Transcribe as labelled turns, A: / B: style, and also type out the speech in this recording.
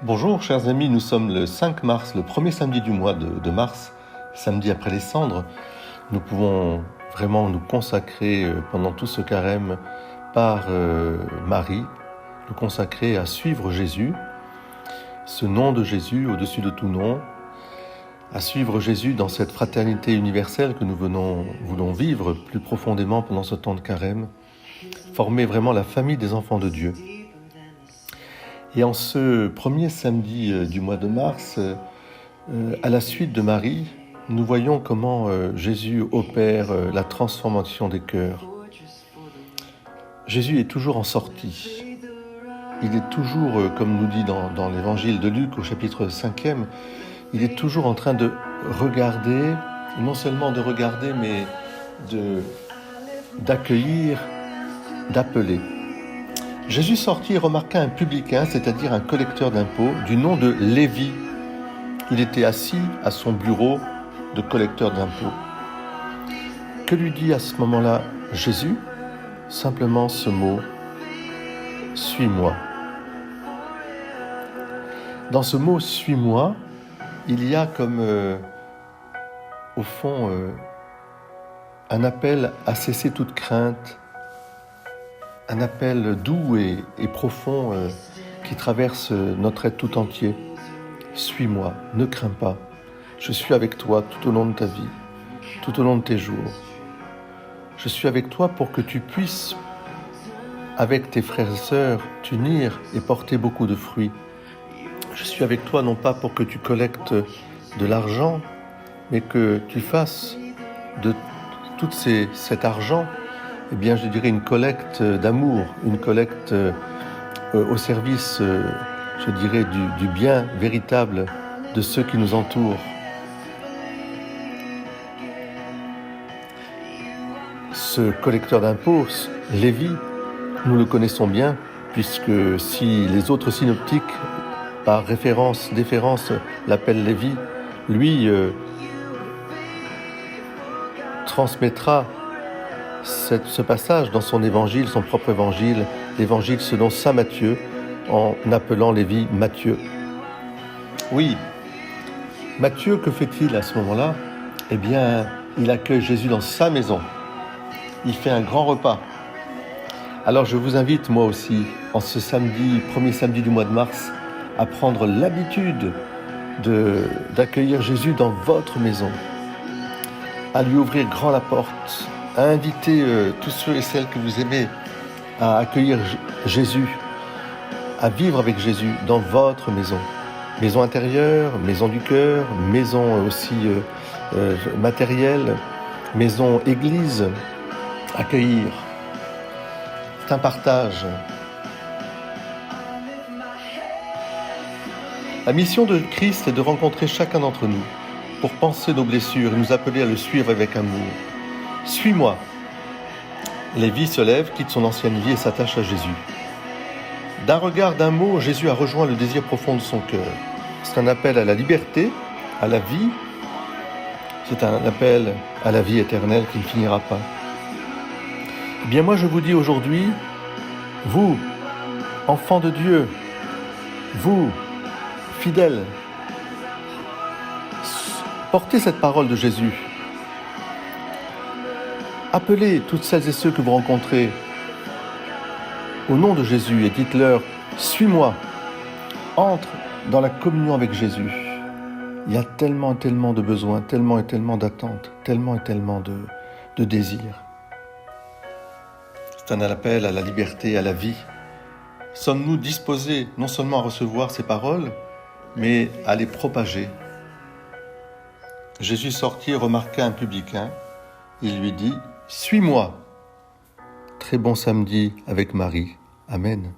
A: Bonjour chers amis, nous sommes le 5 mars, le premier samedi du mois de mars, samedi après les cendres. Nous pouvons vraiment nous consacrer pendant tout ce carême par Marie, nous consacrer à suivre Jésus, ce nom de Jésus au-dessus de tout nom, à suivre Jésus dans cette fraternité universelle que nous voulons vivre plus profondément pendant ce temps de carême, former vraiment la famille des enfants de Dieu. Et en ce premier samedi du mois de mars, à la suite de Marie, nous voyons comment Jésus opère la transformation des cœurs. Jésus est toujours en sortie. Il est toujours, comme nous dit dans l'évangile de Luc au chapitre 5e, il est toujours en train de regarder, non seulement de regarder, mais d'accueillir, d'appeler. Jésus sortit et remarqua un publicain, c'est-à-dire un collecteur d'impôts, du nom de Lévi. Il était assis à son bureau de collecteur d'impôts. Que lui dit à ce moment-là Jésus ? Simplement ce mot, « Suis-moi ». Dans ce mot « Suis-moi », il y a comme, au fond, un appel à cesser toute crainte, un appel doux et profond qui traverse notre être tout entier. Suis-moi, ne crains pas, je suis avec toi tout au long de ta vie, tout au long de tes jours. Je suis avec toi pour que tu puisses, avec tes frères et sœurs, t'unir et porter beaucoup de fruits. Je suis avec toi non pas pour que tu collectes de l'argent, mais que tu fasses de tout cet argent, eh bien, je dirais une collecte d'amour, une collecte au service, je dirais, du bien véritable de ceux qui nous entourent. Ce collecteur d'impôts, Lévi, nous le connaissons bien, puisque si les autres synoptiques, par déférence, l'appellent Lévi, lui transmettra ce passage dans son évangile, son propre évangile, l'évangile selon saint Matthieu, en appelant Lévi Matthieu. Oui, Matthieu, que fait-il à ce moment-là ? Eh bien, il accueille Jésus dans sa maison. Il fait un grand repas. Alors je vous invite, moi aussi, en ce premier samedi du mois de mars, à prendre l'habitude d'accueillir Jésus dans votre maison, à lui ouvrir grand la porte, à inviter tous ceux et celles que vous aimez à accueillir Jésus, à vivre avec Jésus dans votre maison. Maison intérieure, maison du cœur, maison aussi matérielle, maison église. Accueillir, c'est un partage. La mission de Christ est de rencontrer chacun d'entre nous pour penser nos blessures et nous appeler à le suivre avec amour. Suis-moi. Lévi se lève, quitte son ancienne vie et s'attache à Jésus. D'un regard, d'un mot, Jésus a rejoint le désir profond de son cœur. C'est un appel à la liberté, à la vie. C'est un appel à la vie éternelle qui ne finira pas. Eh bien moi je vous dis aujourd'hui, vous, enfants de Dieu, vous, fidèles, portez cette parole de Jésus. Appelez toutes celles et ceux que vous rencontrez au nom de Jésus et dites-leur « Suis-moi ». Entre dans la communion avec Jésus. Il y a tellement et tellement de besoins, tellement et tellement d'attentes, tellement et tellement de désirs. C'est un appel à la liberté, à la vie. Sommes-nous disposés non seulement à recevoir ces paroles, mais à les propager ? Jésus sortit et remarqua un publicain. Il lui dit « Suis-moi ». Très bon samedi avec Marie. Amen.